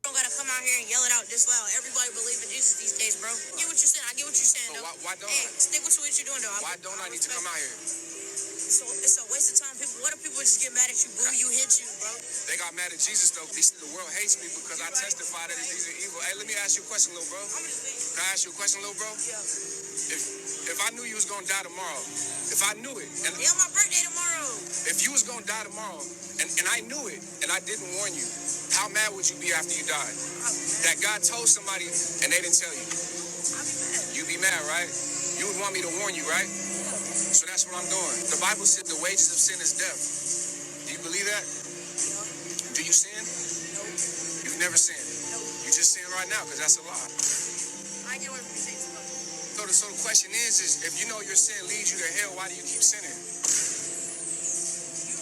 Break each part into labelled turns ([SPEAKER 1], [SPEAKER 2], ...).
[SPEAKER 1] don't gotta come out here and yell it out this loud. Everybody believe in Jesus these days, bro. I get what you're saying. I get what you're saying, though.
[SPEAKER 2] Why don't
[SPEAKER 1] hey, stick with what you're doing, though.
[SPEAKER 2] Why don't I need to come out here?
[SPEAKER 1] It's a waste of time. People, what if people just get mad at you, boo you, hit you, bro?
[SPEAKER 2] They got mad at Jesus, though. The world hates me because I testify that these are evil. Hey, let me ask you a question, little bro. Can I ask you a question, little bro?
[SPEAKER 1] Yeah.
[SPEAKER 2] If I knew you was gonna die tomorrow, if I knew it, and
[SPEAKER 1] yeah, my birthday tomorrow.
[SPEAKER 2] If you was gonna die tomorrow, and I knew it, and I didn't warn you, how mad would you be after you died? That God told somebody and they didn't tell you.
[SPEAKER 1] I'd be mad.
[SPEAKER 2] You'd be mad, right? You would want me to warn you, right? So that's what I'm doing. The Bible said the wages of sin is death. Do you believe that?
[SPEAKER 1] No.
[SPEAKER 2] Do you sin?
[SPEAKER 1] No.
[SPEAKER 2] You've never sinned.
[SPEAKER 1] No.
[SPEAKER 2] You just sin right now because that's a lie.
[SPEAKER 1] I get what you're saying.
[SPEAKER 2] So the question is if you know your sin leads you to hell, why do you keep sinning?
[SPEAKER 1] You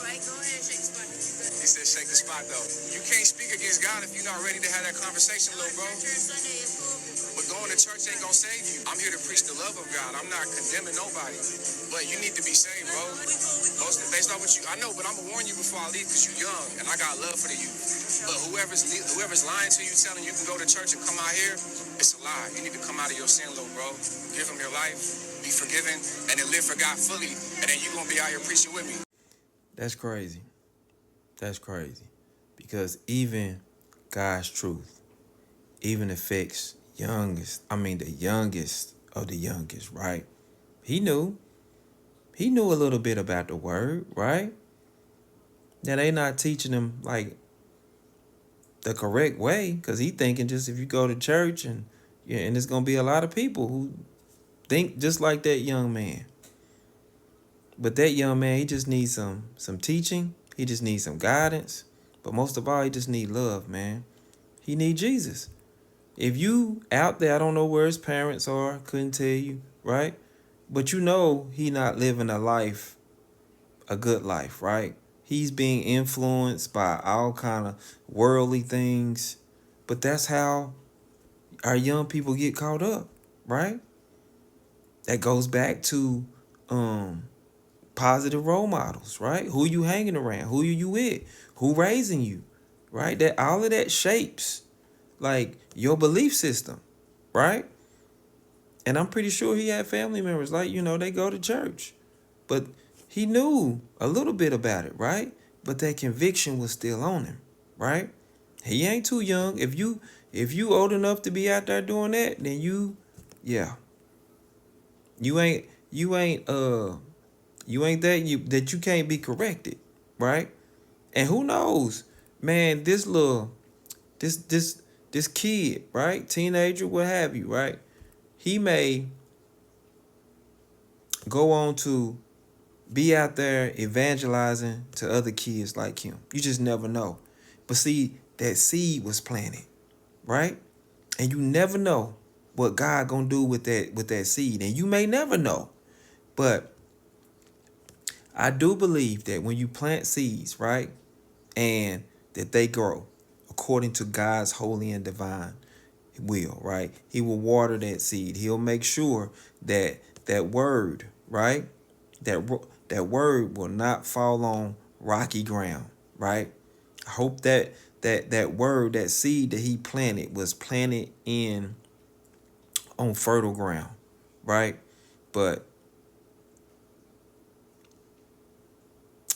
[SPEAKER 1] right. Go ahead, shake the spot.
[SPEAKER 2] He said shake the spot, though. You can't speak against God if you're not ready to have that conversation, little bro.
[SPEAKER 1] Sunday is cool.
[SPEAKER 2] But going to church ain't gonna save you. I'm here to preach the love of God. I'm not condemning nobody. But you need to be saved, bro. Based on what you, I know, but I'm gonna warn you before I leave because you're young and I got love for the youth. But whoever's lying to you, telling you can go to church and come out here, it's a lie. You need to come out of your sin, little bro. Give him your life, be forgiven, and then live for God fully. And then you're gonna be out here preaching with me.
[SPEAKER 3] That's crazy. That's crazy. Because even God's truth even affects the youngest of the youngest, right? He knew a little bit about the word, right? Now they not teaching him like the correct way, because he thinking just if you go to church and there's gonna be a lot of people who think just like that young man. But that young man, he just needs some teaching. He just needs some guidance. But most of all, he just need love, man. He need Jesus. If you out there, I don't know where his parents are, couldn't tell you, right? But you know he not living a good life, right? He's being influenced by all kind of worldly things. But that's how our young people get caught up, right? That goes back to positive role models, right? Who you hanging around? Who you with? Who raising you, right? That all of that shapes like your belief system, right? And I'm pretty sure he had family members like, they go to church. But he knew a little bit about it, right? But that conviction was still on him, right? He ain't too young. If you old enough to be out there doing that, then you ain't that you can't be corrected, right? And who knows, man, this kid, right? Teenager, what have you, right? He may go on to be out there evangelizing to other kids like him. You just never know. But see, that seed was planted, right? And you never know what God gonna do with that seed. And you may never know. But I do believe that when you plant seeds, right, and that they grow according to God's holy and divine will, right? He will water that seed. He'll make sure that that word, right, that word will not fall on rocky ground, right? I hope that word, that seed that he planted was planted on fertile ground, right? But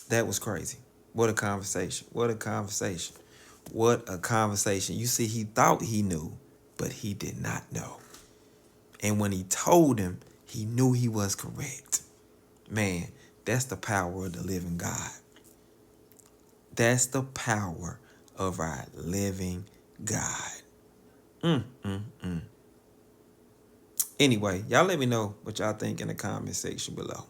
[SPEAKER 3] that was crazy. What a conversation. What a conversation. What a conversation. You see, he thought he knew, but he did not know. And when he told him, he knew he was correct. Man, that's the power of the living God. That's the power of our living God. Anyway, y'all let me know what y'all think in the comment section below.